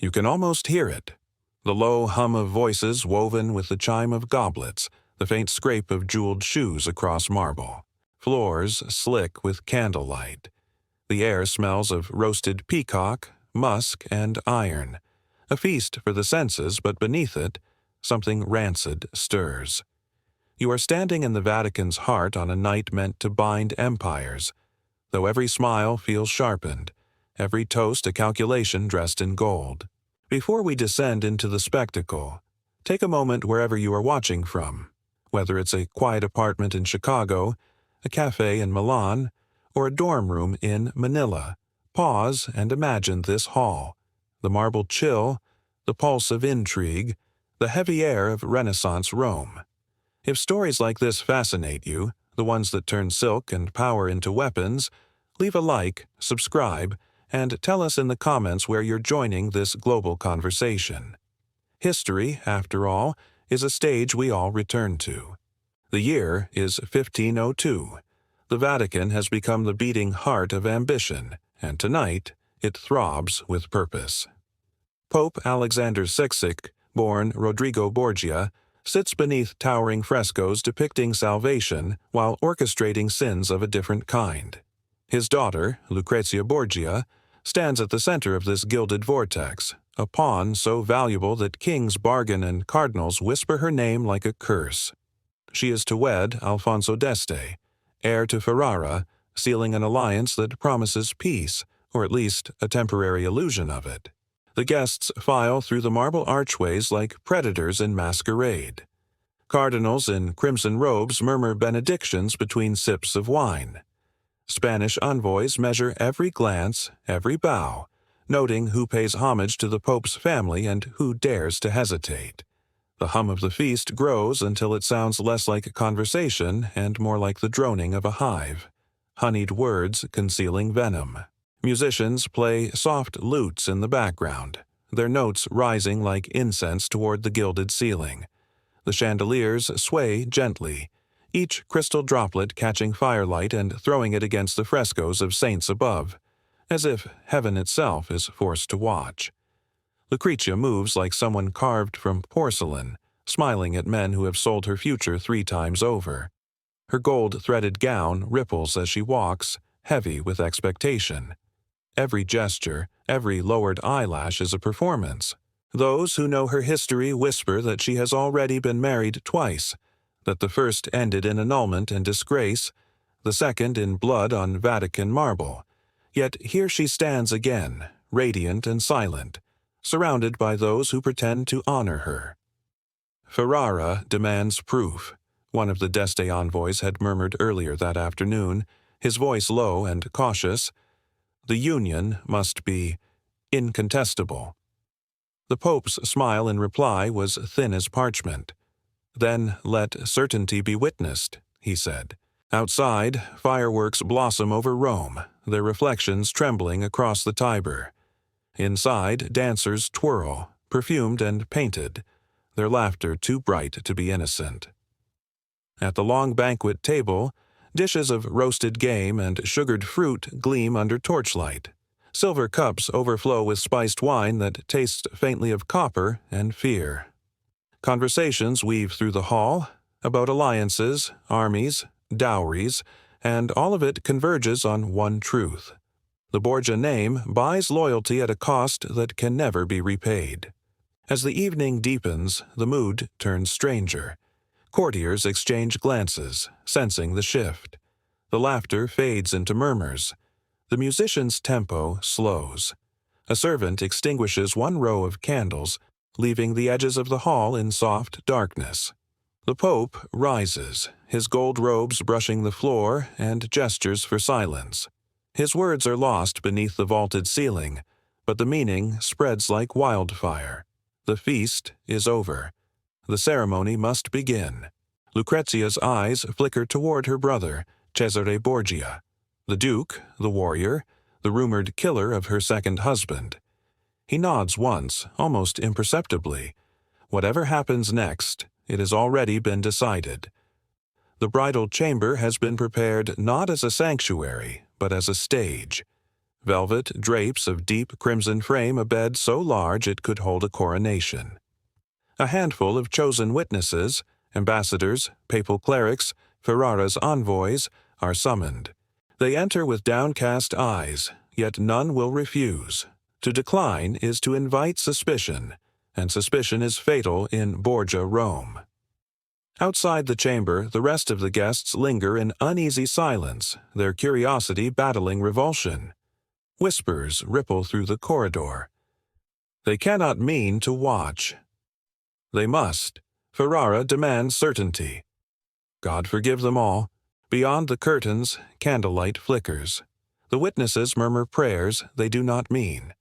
You can almost hear it. The low hum of voices woven with the chime of goblets, the faint scrape of jeweled shoes across marble. Floors slick with candlelight. The air smells of roasted peacock, musk, and iron. A feast for the senses, but beneath it, something rancid stirs. You are standing in the Vatican's heart on a night meant to bind empires, though every smile feels sharpened, every toast a calculation dressed in gold. Before we descend into the spectacle, take a moment wherever you are watching from, whether it's a quiet apartment in Chicago, a cafe in Milan, or a dorm room in Manila. Pause and imagine this hall, the marble chill, the pulse of intrigue, the heavy air of Renaissance Rome. If stories like this fascinate you, the ones that turn silk and power into weapons, leave a like, subscribe, and tell us in the comments where you're joining this global conversation. History, after all, is a stage we all return to. The year is 1502. The Vatican has become the beating heart of ambition, and tonight it throbs with purpose. Pope Alexander VI, born Rodrigo Borgia, sits beneath towering frescoes depicting salvation while orchestrating sins of a different kind. His daughter, Lucrezia Borgia, stands at the center of this gilded vortex, a pawn so valuable that kings bargain and cardinals whisper her name like a curse. She is to wed Alfonso d'Este, heir to Ferrara, sealing an alliance that promises peace, or at least a temporary illusion of it. The guests file through the marble archways like predators in masquerade. Cardinals in crimson robes murmur benedictions between sips of wine. Spanish envoys measure every glance, every bow, noting who pays homage to the Pope's family and who dares to hesitate. The hum of the feast grows until it sounds less like a conversation and more like the droning of a hive, honeyed words concealing venom. Musicians play soft lutes in the background, their notes rising like incense toward the gilded ceiling. The chandeliers sway gently, each crystal droplet catching firelight and throwing it against the frescoes of saints above, as if heaven itself is forced to watch. Lucrezia moves like someone carved from porcelain, smiling at men who have sold her future 3 times over. Her gold-threaded gown ripples as she walks, heavy with expectation. Every gesture, every lowered eyelash is a performance. Those who know her history whisper that she has already been married twice, that the first ended in annulment and disgrace, the second in blood on Vatican marble. Yet here she stands again, radiant and silent, surrounded by those who pretend to honor her. Ferrara demands proof, one of the d'Este envoys had murmured earlier that afternoon, his voice low and cautious. The union must be incontestable. The Pope's smile in reply was thin as parchment. Then let certainty be witnessed, he said. Outside, fireworks blossom over Rome, their reflections trembling across the Tiber. Inside, dancers twirl, perfumed and painted, their laughter too bright to be innocent. At the long banquet table, dishes of roasted game and sugared fruit gleam under torchlight. Silver cups overflow with spiced wine that tastes faintly of copper and fear. Conversations weave through the hall about alliances, armies, dowries, and all of it converges on one truth. The Borgia name buys loyalty at a cost that can never be repaid. As the evening deepens, the mood turns stranger. Courtiers exchange glances, sensing the shift. The laughter fades into murmurs. The musician's tempo slows. A servant extinguishes one row of candles, leaving the edges of the hall in soft darkness. The Pope rises, his gold robes brushing the floor, and gestures for silence. His words are lost beneath the vaulted ceiling, but the meaning spreads like wildfire. The feast is over. The ceremony must begin. Lucrezia's eyes flicker toward her brother, Cesare Borgia, the Duke, the warrior, the rumored killer of her second husband. He nods once, almost imperceptibly. Whatever happens next, it has already been decided. The bridal chamber has been prepared not as a sanctuary, but as a stage. Velvet drapes of deep crimson frame a bed so large it could hold a coronation. A handful of chosen witnesses, ambassadors, papal clerics, Ferrara's envoys, are summoned. They enter with downcast eyes, yet none will refuse. To decline is to invite suspicion, and suspicion is fatal in Borgia, Rome. Outside the chamber, the rest of the guests linger in uneasy silence, their curiosity battling revulsion. Whispers ripple through the corridor. They cannot mean to watch. They must. Ferrara demands certainty. God forgive them all. Beyond the curtains, candlelight flickers. The witnesses murmur prayers they do not mean.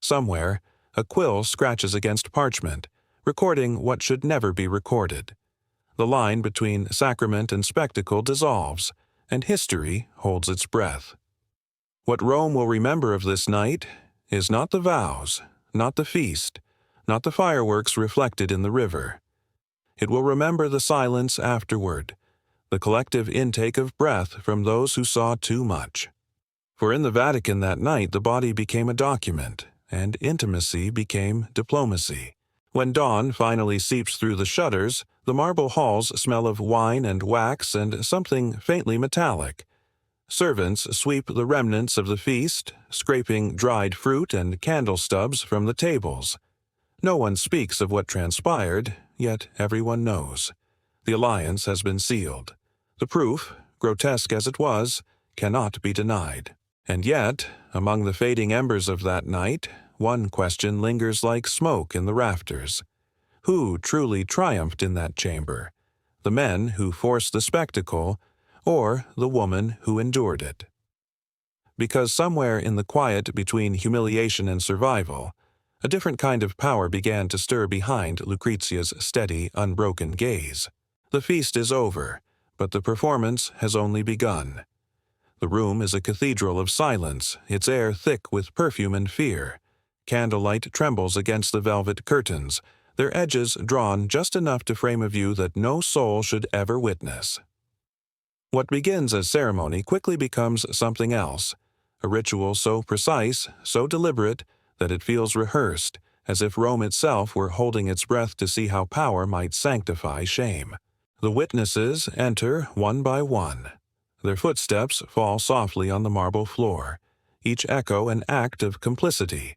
Somewhere, a quill scratches against parchment, recording what should never be recorded. The line between sacrament and spectacle dissolves, and history holds its breath. What Rome will remember of this night is not the vows, not the feast, not the fireworks reflected in the river. It will remember the silence afterward, the collective intake of breath from those who saw too much. For in the Vatican that night the body became a document, and intimacy became diplomacy. When dawn finally seeps through the shutters, the marble halls smell of wine and wax and something faintly metallic. Servants sweep the remnants of the feast, scraping dried fruit and candle stubs from the tables. No one speaks of what transpired, yet everyone knows. The alliance has been sealed. The proof, grotesque as it was, cannot be denied. And yet, among the fading embers of that night, one question lingers like smoke in the rafters. Who truly triumphed in that chamber? The men who forced the spectacle, or the woman who endured it? Because somewhere in the quiet between humiliation and survival, a different kind of power began to stir behind Lucrezia's steady, unbroken gaze. The feast is over, but the performance has only begun. The room is a cathedral of silence, its air thick with perfume and fear. Candlelight trembles against the velvet curtains, their edges drawn just enough to frame a view that no soul should ever witness. What begins as ceremony quickly becomes something else, a ritual so precise, so deliberate, that it feels rehearsed, as if Rome itself were holding its breath to see how power might sanctify shame. The witnesses enter one by one. Their footsteps fall softly on the marble floor, each echo an act of complicity.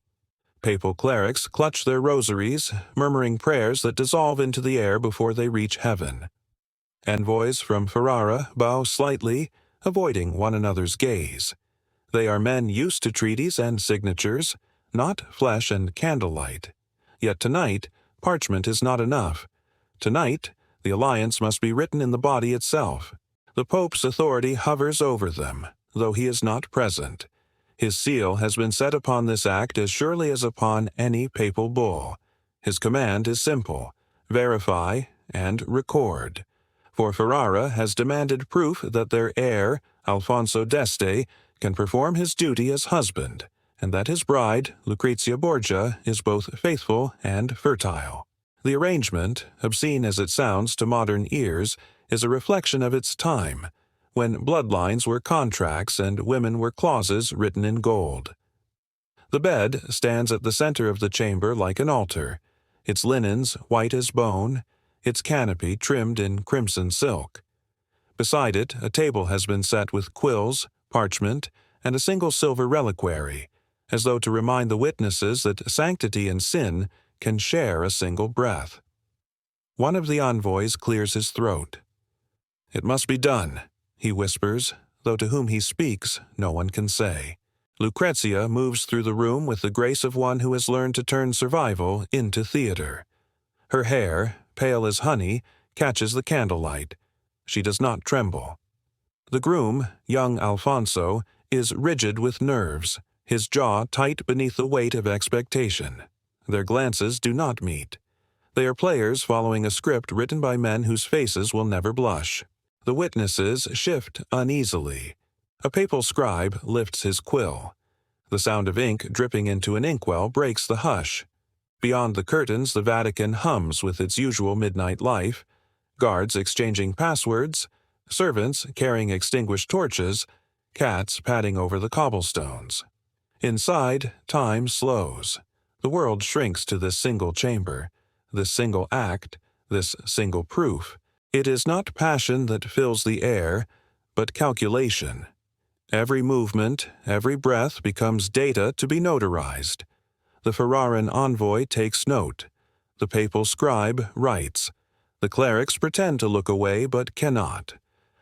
Papal clerics clutch their rosaries, murmuring prayers that dissolve into the air before they reach heaven. Envoys from Ferrara bow slightly, avoiding one another's gaze. They are men used to treaties and signatures, not flesh and candlelight. Yet tonight, parchment is not enough. Tonight, the alliance must be written in the body itself. The Pope's authority hovers over them, though he is not present. His seal has been set upon this act as surely as upon any papal bull. His command is simple: verify and record. For Ferrara has demanded proof that their heir, Alfonso d'Este, can perform his duty as husband, and that his bride, Lucrezia Borgia, is both faithful and fertile. The arrangement, obscene as it sounds to modern ears, is a reflection of its time, when bloodlines were contracts and women were clauses written in gold. The bed stands at the center of the chamber like an altar, its linens white as bone, its canopy trimmed in crimson silk. Beside it, a table has been set with quills, parchment, and a single silver reliquary, as though to remind the witnesses that sanctity and sin can share a single breath. One of the envoys clears his throat. "It must be done," he whispers, though to whom he speaks no one can say. Lucrezia moves through the room with the grace of one who has learned to turn survival into theater. Her hair, pale as honey, catches the candlelight. She does not tremble. The groom, young Alfonso, is rigid with nerves, his jaw tight beneath the weight of expectation. Their glances do not meet. They are players following a script written by men whose faces will never blush. The witnesses shift uneasily. A papal scribe lifts his quill. The sound of ink dripping into an inkwell breaks the hush. Beyond the curtains, the Vatican hums with its usual midnight life, guards exchanging passwords, servants carrying extinguished torches, cats padding over the cobblestones. Inside, time slows. The world shrinks to this single chamber, this single act, this single proof. It is not passion that fills the air, but calculation. Every movement, every breath becomes data to be notarized. The Ferraran envoy takes note. The papal scribe writes. The clerics pretend to look away but cannot.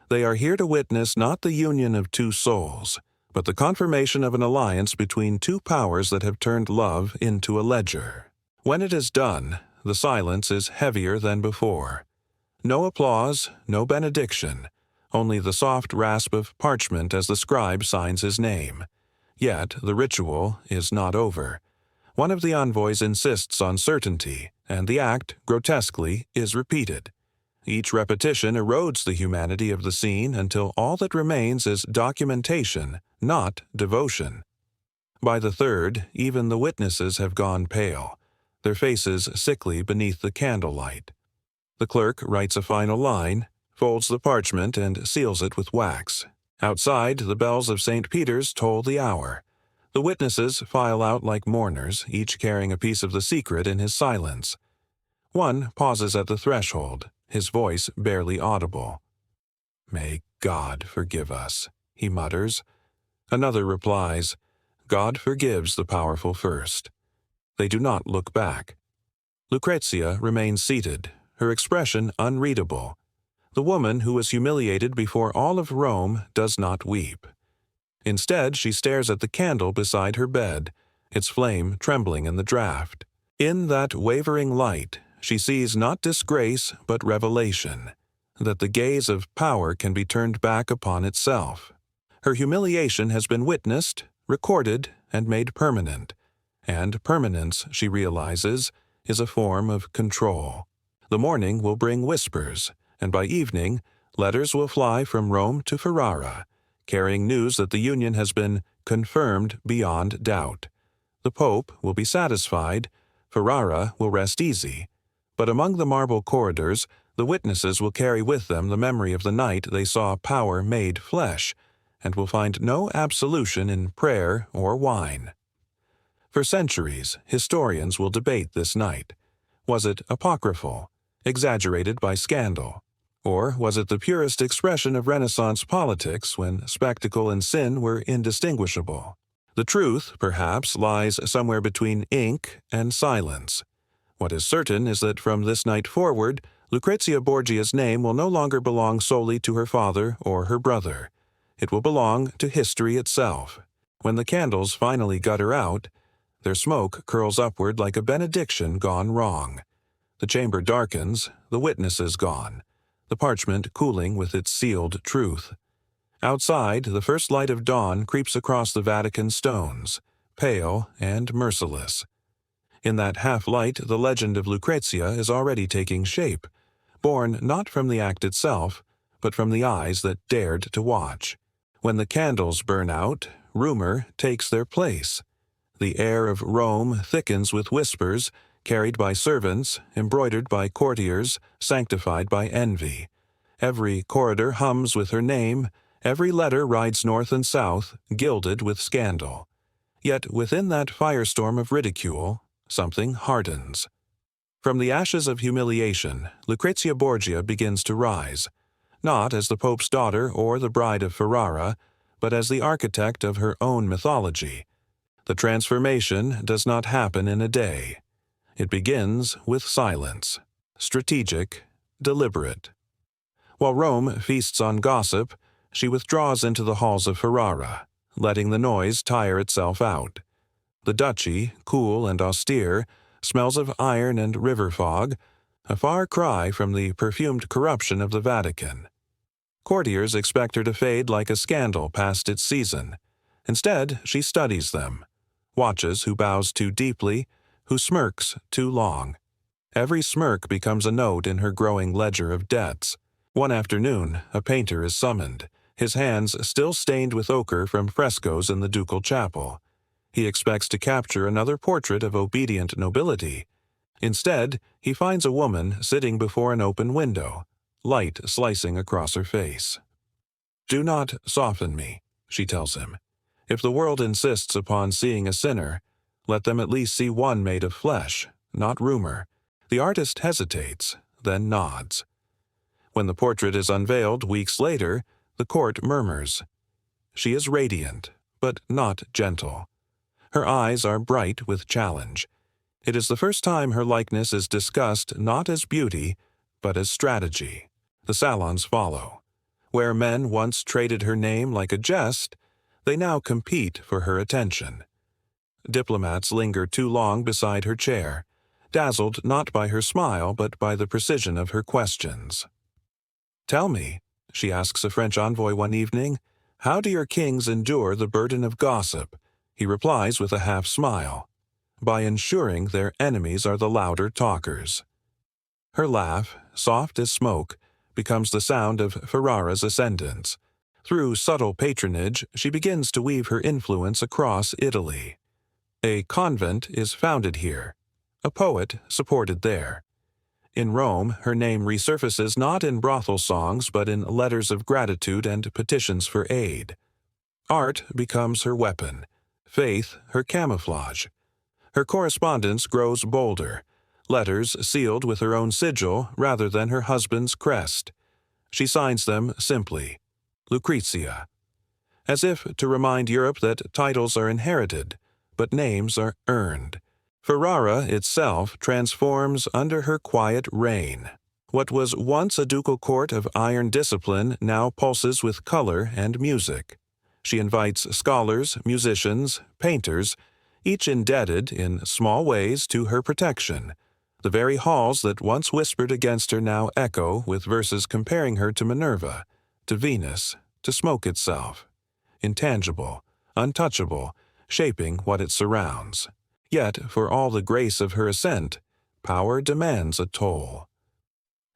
They are here to witness not the union of two souls, but the confirmation of an alliance between two powers that have turned love into a ledger. When it is done, the silence is heavier than before. No applause, no benediction, only the soft rasp of parchment as the scribe signs his name. Yet the ritual is not over. One of the envoys insists on certainty, and the act, grotesquely, is repeated. Each repetition erodes the humanity of the scene until all that remains is documentation, not devotion. By the third, even the witnesses have gone pale, their faces sickly beneath the candlelight. The clerk writes a final line, folds the parchment, and seals it with wax. Outside, the bells of St. Peter's toll the hour. The witnesses file out like mourners, each carrying a piece of the secret in his silence. One pauses at the threshold, his voice barely audible. "May God forgive us," he mutters. Another replies, "God forgives the powerful first." They do not look back. Lucrezia remains seated, her expression unreadable. The woman who was humiliated before all of Rome does not weep. Instead, she stares at the candle beside her bed, its flame trembling in the draught. In that wavering light, she sees not disgrace but revelation, that the gaze of power can be turned back upon itself. Her humiliation has been witnessed, recorded, and made permanent, and permanence, she realizes, is a form of control. The morning will bring whispers, and by evening, letters will fly from Rome to Ferrara, carrying news that the union has been confirmed beyond doubt. The Pope will be satisfied, Ferrara will rest easy, but among the marble corridors, the witnesses will carry with them the memory of the night they saw power made flesh, and will find no absolution in prayer or wine. For centuries, historians will debate this night. Was it apocryphal, exaggerated by scandal? Or was it the purest expression of Renaissance politics when spectacle and sin were indistinguishable? The truth, perhaps, lies somewhere between ink and silence. What is certain is that from this night forward, Lucrezia Borgia's name will no longer belong solely to her father or her brother. It will belong to history itself. When the candles finally gutter out, their smoke curls upward like a benediction gone wrong. The chamber darkens, the witnesses gone, the parchment cooling with its sealed truth. Outside, the first light of dawn creeps across the Vatican stones, pale and merciless. In that half-light, the legend of Lucrezia is already taking shape, born not from the act itself, but from the eyes that dared to watch. When the candles burn out, rumor takes their place. The air of Rome thickens with whispers, carried by servants, embroidered by courtiers, sanctified by envy. Every corridor hums with her name, every letter rides north and south, gilded with scandal. Yet within that firestorm of ridicule, something hardens. From the ashes of humiliation, Lucrezia Borgia begins to rise, not as the Pope's daughter or the bride of Ferrara, but as the architect of her own mythology. The transformation does not happen in a day. It begins with silence, strategic, deliberate. While Rome feasts on gossip, she withdraws into the halls of Ferrara, letting the noise tire itself out. The duchy, cool and austere, smells of iron and river fog, a far cry from the perfumed corruption of the Vatican. Courtiers expect her to fade like a scandal past its season. Instead, she studies them, watches who bows too deeply, who smirks too long. Every smirk becomes a note in her growing ledger of debts. One afternoon, a painter is summoned, his hands still stained with ochre from frescoes in the ducal chapel. He expects to capture another portrait of obedient nobility. Instead, he finds a woman sitting before an open window, light slicing across her face. "Do not soften me," she tells him. If the world insists upon seeing a sinner, let them at least see one made of flesh, not rumor. The artist hesitates, then nods. When the portrait is unveiled weeks later, the court murmurs. She is radiant, but not gentle. Her eyes are bright with challenge. It is the first time her likeness is discussed not as beauty, but as strategy. The salons follow. Where men once traded her name like a jest, they now compete for her attention. Diplomats linger too long beside her chair, dazzled not by her smile but by the precision of her questions. "Tell me," she asks a French envoy one evening, "how do your kings endure the burden of gossip?" He replies with a half-smile, "By ensuring their enemies are the louder talkers." Her laugh, soft as smoke, becomes the sound of Ferrara's ascendance. Through subtle patronage, she begins to weave her influence across Italy. A convent is founded here, a poet supported there. In Rome, her name resurfaces not in brothel songs but in letters of gratitude and petitions for aid. Art becomes her weapon, faith her camouflage. Her correspondence grows bolder, letters sealed with her own sigil rather than her husband's crest. She signs them simply, Lucrezia, as if to remind Europe that titles are inherited, but names are earned. Ferrara itself transforms under her quiet reign. What was once a ducal court of iron discipline now pulses with color and music. She invites scholars, musicians, painters, each indebted in small ways to her protection. The very halls that once whispered against her now echo with verses comparing her to Minerva, to Venus, to smoke itself. Intangible, untouchable, shaping what it surrounds. Yet, for all the grace of her ascent, power demands a toll.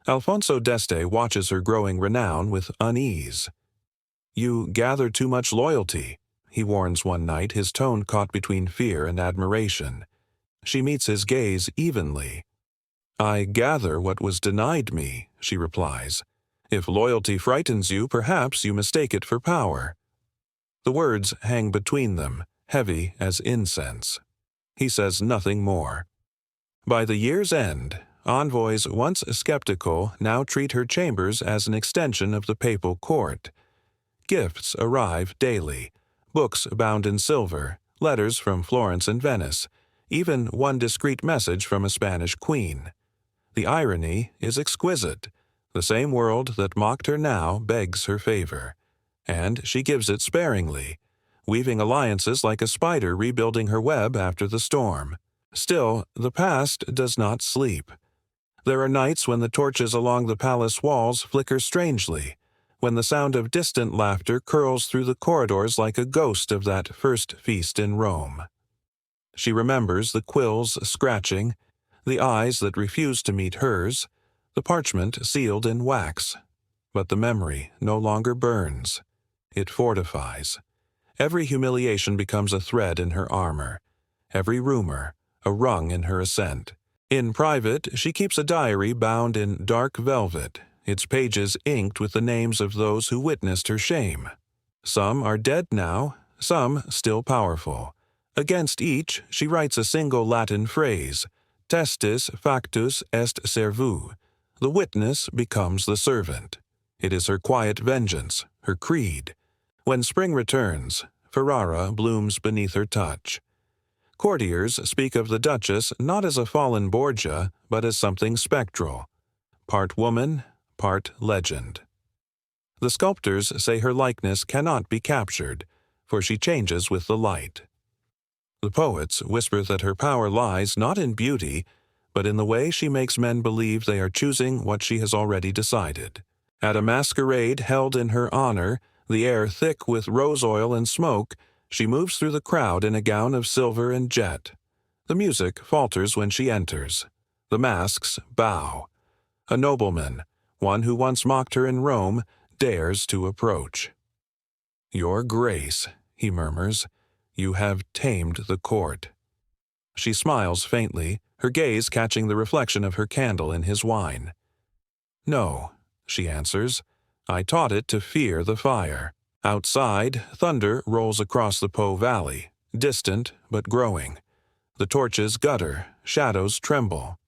Alfonso d'Este watches her growing renown with unease. "You gather too much loyalty," he warns one night, his tone caught between fear and admiration. She meets his gaze evenly. "I gather what was denied me," she replies. "If loyalty frightens you, perhaps you mistake it for power." The words hang between them, heavy as incense. He says nothing more. By the year's end, envoys once skeptical now treat her chambers as an extension of the papal court. Gifts arrive daily, books bound in silver, letters from Florence and Venice, even one discreet message from a Spanish queen. The irony is exquisite. The same world that mocked her now begs her favor, and she gives it sparingly, weaving alliances like a spider rebuilding her web after the storm. Still, the past does not sleep. There are nights when the torches along the palace walls flicker strangely, when the sound of distant laughter curls through the corridors like a ghost of that first feast in Rome. She remembers the quills scratching, the eyes that refused to meet hers, the parchment sealed in wax. But the memory no longer burns. It fortifies. Every humiliation becomes a thread in her armor, every rumor a rung in her ascent. In private, she keeps a diary bound in dark velvet, its pages inked with the names of those who witnessed her shame. Some are dead now, some still powerful. Against each, she writes a single Latin phrase, testis factus est servu. The witness becomes the servant. It is her quiet vengeance, her creed. When spring returns, Ferrara blooms beneath her touch. Courtiers speak of the Duchess not as a fallen Borgia, but as something spectral, part woman, part legend. The sculptors say her likeness cannot be captured, for she changes with the light. The poets whisper that her power lies not in beauty, but in the way she makes men believe they are choosing what she has already decided. At a masquerade held in her honor, the air thick with rose oil and smoke, she moves through the crowd in a gown of silver and jet. The music falters when she enters. The masks bow. A nobleman, one who once mocked her in Rome, dares to approach. "Your Grace," he murmurs, "you have tamed the court." She smiles faintly, her gaze catching the reflection of her candle in his wine. "No," she answers, "I taught it to fear the fire." Outside, thunder rolls across the Po Valley, distant but growing. The torches gutter, shadows tremble.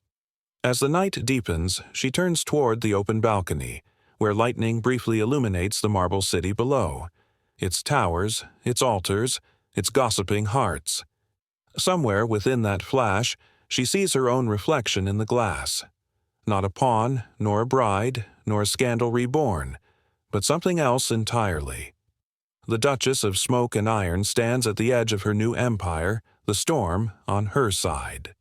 As the night deepens, she turns toward the open balcony, where lightning briefly illuminates the marble city below, its towers, its altars, its gossiping hearts. Somewhere within that flash, she sees her own reflection in the glass. Not a pawn, nor a bride, nor a scandal reborn, but something else entirely. The Duchess of Smoke and Iron stands at the edge of her new empire, the storm on her side.